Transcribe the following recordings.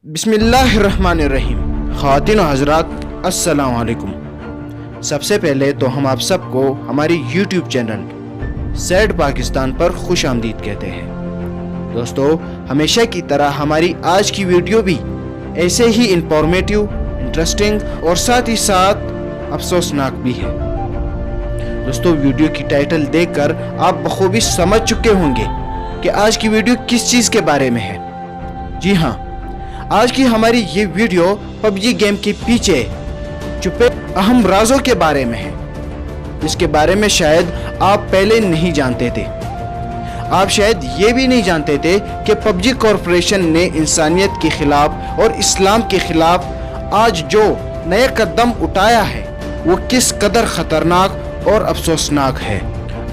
بسم اللہ الرحمن الرحیم۔ خواتین و حضرات السلام علیکم۔ سب سے پہلے تو ہم آپ سب کو ہماری یوٹیوب چینل سیڈ پاکستان پر خوش آمدید کہتے ہیں۔ دوستو، ہمیشہ کی طرح ہماری آج کی ویڈیو بھی ایسے ہی انفارمیٹیو، انٹرسٹنگ اور ساتھ ہی ساتھ افسوسناک بھی ہے۔ دوستو، ویڈیو کی ٹائٹل دیکھ کر آپ بخوبی سمجھ چکے ہوں گے کہ آج کی ویڈیو کس چیز کے بارے میں ہے۔ جی ہاں، آج کی ہماری یہ ویڈیو پب جی گیم کے پیچھے چھپے اہم رازوں کے بارے میں ہے، جس کے بارے میں شاید آپ پہلے نہیں جانتے تھے۔ آپ شاید یہ بھی نہیں جانتے تھے کہ پب جی کارپوریشن نے انسانیت کے خلاف اور اسلام کے خلاف آج جو نیا قدم اٹھایا ہے وہ کس قدر خطرناک اور افسوسناک ہے۔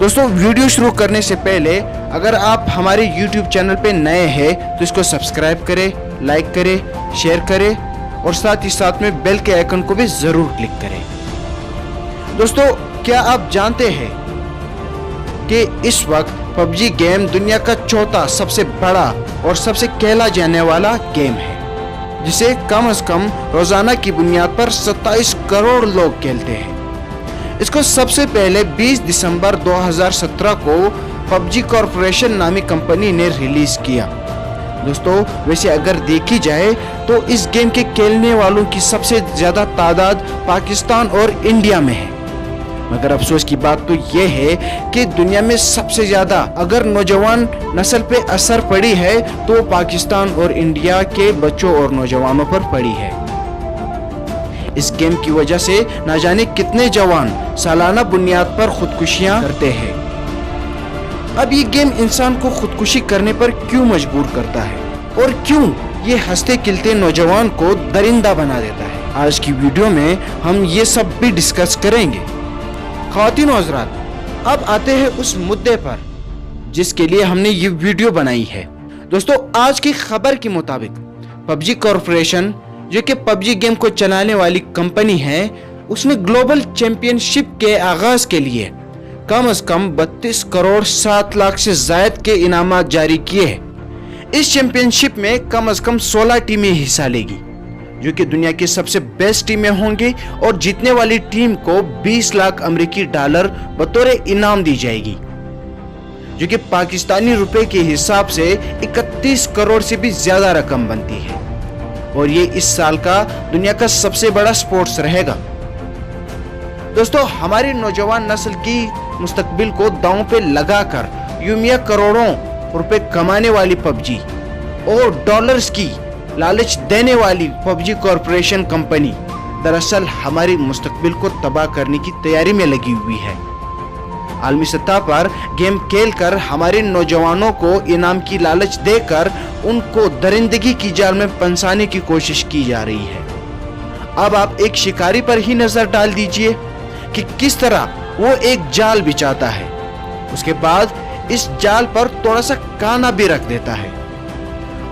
دوستو، ویڈیو شروع کرنے سے پہلے اگر آپ ہمارے یوٹیوب چینل پہ نئے ہیں تو اس کو سبسکرائب کریں، لائک کریں، شیئر کریں اور ساتھ ہی ساتھ میں بیل کے آئیکن کو بھی ضرور کلک کریں۔ دوستو، کیا آپ جانتے ہیں کہ اس وقت پب جی گیم دنیا کا چوتھا سب سے بڑا اور سب سے کھیلا جانے والا گیم ہے، جسے کم از کم روزانہ کی بنیاد پر 27 کروڑ لوگ کھیلتے ہیں۔ اس کو سب سے پہلے 20 دسمبر 2017 کو پب جی کارپوریشن نامی کمپنی نے ریلیز کیا۔ دوستو، ویسے اگر دیکھی جائے تو اس گیم کے کھیلنے والوں کی سب سے زیادہ تعداد پاکستان اور انڈیا میں ہے، مگر افسوس کی بات تو یہ ہے کہ دنیا میں سب سے زیادہ اگر نوجوان نسل پہ اثر پڑی ہے تو پاکستان اور انڈیا کے بچوں اور نوجوانوں پر پڑی ہے۔ اس گیم کی وجہ سے نہ جانے کتنے جوان سالانہ بنیاد پر خودکشیاں کرتے ہیں۔ اب یہ گیم انسان کو خودکشی کرنے پر کیوں مجبور کرتا ہے اور کیوں یہ ہنستے کھیلتے نوجوان کو درندہ بنا دیتا ہے، آج کی ویڈیو میں ہم یہ سب بھی ڈسکس کریں گے۔ خواتین و حضرات، اب آتے ہیں اس مدعے پر جس کے لیے ہم نے یہ ویڈیو بنائی ہے۔ دوستو، آج کی خبر کے مطابق پب جی کارپوریشن، جو کہ پب جی گیم کو چلانے والی کمپنی ہے، اس نے گلوبل چیمپئن شپ کے آغاز کے لیے کم از کم 32 کروڑ 7 لاکھ سے زائد کے انعامات جاری کیے ہیں۔ اس چیمپئن شپ میں کم از کم 16 ٹیمیں حصہ لے گی، جو کہ دنیا کی سب سے بیسٹ ٹیمیں ہوں گی، اور جیتنے والی ٹیم کو 20 لاکھ امریکی ڈالر بطور انعام دی جائے گی، جو کہ پاکستانی روپے کے حساب سے 31 کروڑ سے بھی زیادہ رقم بنتی ہے، اور یہ اس سال کا دنیا کا سب سے بڑا سپورٹس رہے گا۔ دوستو، ہماری نوجوان نسل کی مستقبل کو داؤں پہ لگا کر یومیہ کروڑوں روپے کمانے والی پب جی اور ڈالرز کی لالچ دینے والی پب جی کارپوریشن کمپنی دراصل ہماری مستقبل کو تباہ کرنے کی تیاری میں لگی ہوئی ہے۔ عالمی سطح پر گیم کھیل کر ہمارے نوجوانوں کو انعام کی لالچ دے کر ان کو درندگی کی جال میں پھنسانے کی کوشش کی جا رہی ہے۔ اب آپ ایک شکاری پر ہی نظر ڈال دیجئے کہ کس طرح وہ ایک جال بچھاتا ہے، اس کے بعد اس جال پر تھوڑا سا کانا بھی رکھ دیتا ہے،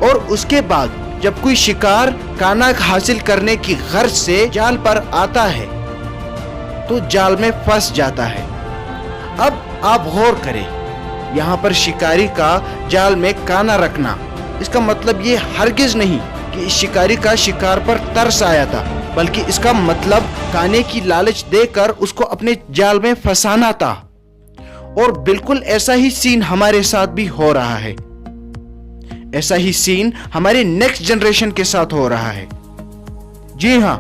اور اس کے بعد جب کوئی شکار کانا حاصل کرنے کی غرض سے جال پر آتا ہے تو جال میں پھنس جاتا ہے۔ اب آپ غور کریں، یہاں پر شکاری کا جال میں کانا رکھنا، اس کا مطلب یہ ہرگز نہیں کہ اس شکاری کا شکار پر ترس آیا تھا، بلکہ اس کا مطلب کانے کی لالچ دے کر اس کو اپنے جال میں پھنسانا تھا۔ اور بالکل ایسا ہی سین ہمارے ساتھ بھی ہو رہا ہے، ایسا ہی سین ہمارے نیکسٹ جنریشن کے ساتھ ہو رہا ہے۔ جی ہاں،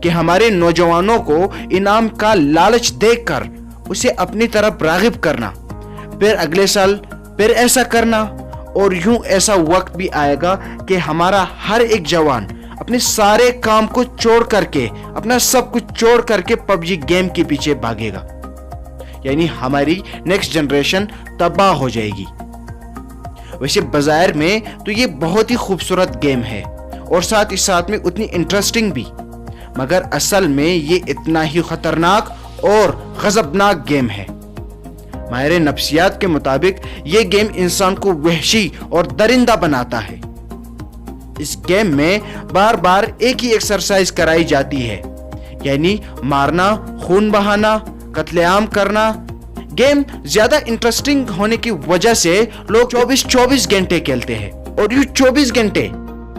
کہ ہمارے نوجوانوں کو انعام کا لالچ دے کر اسے اپنی طرف راغب کرنا، پھر اگلے سال پھر ایسا کرنا، اور یوں ایسا وقت بھی آئے گا کہ ہمارا ہر ایک جوان اپنے سارے کام کو چھوڑ کر کے، اپنا سب کچھ چھوڑ کر کے پب جی گیم کے پیچھے بھاگے گا، یعنی ہماری نیکسٹ جنریشن تباہ ہو جائے گی۔ ویسے بظاہر میں تو یہ بہت ہی خوبصورت گیم ہے اور ساتھ ہی ساتھ میں اتنی انٹرسٹنگ بھی، مگر اصل میں یہ اتنا ہی خطرناک اور غضبناک گیم ہے۔ ماہر نفسیات کے مطابق یہ گیم انسان کو وحشی اور درندہ بناتا ہے۔ اس گیم میں بار بار ایک ہی ایکسرسائز کرائی جاتی ہے، یعنی مارنا، خون بہانا، قتل عام کرنا۔ گیم زیادہ انٹرسٹنگ ہونے کی وجہ سے لوگ 24 گھنٹے کھیلتے ہیں، اور یہ 24 گھنٹے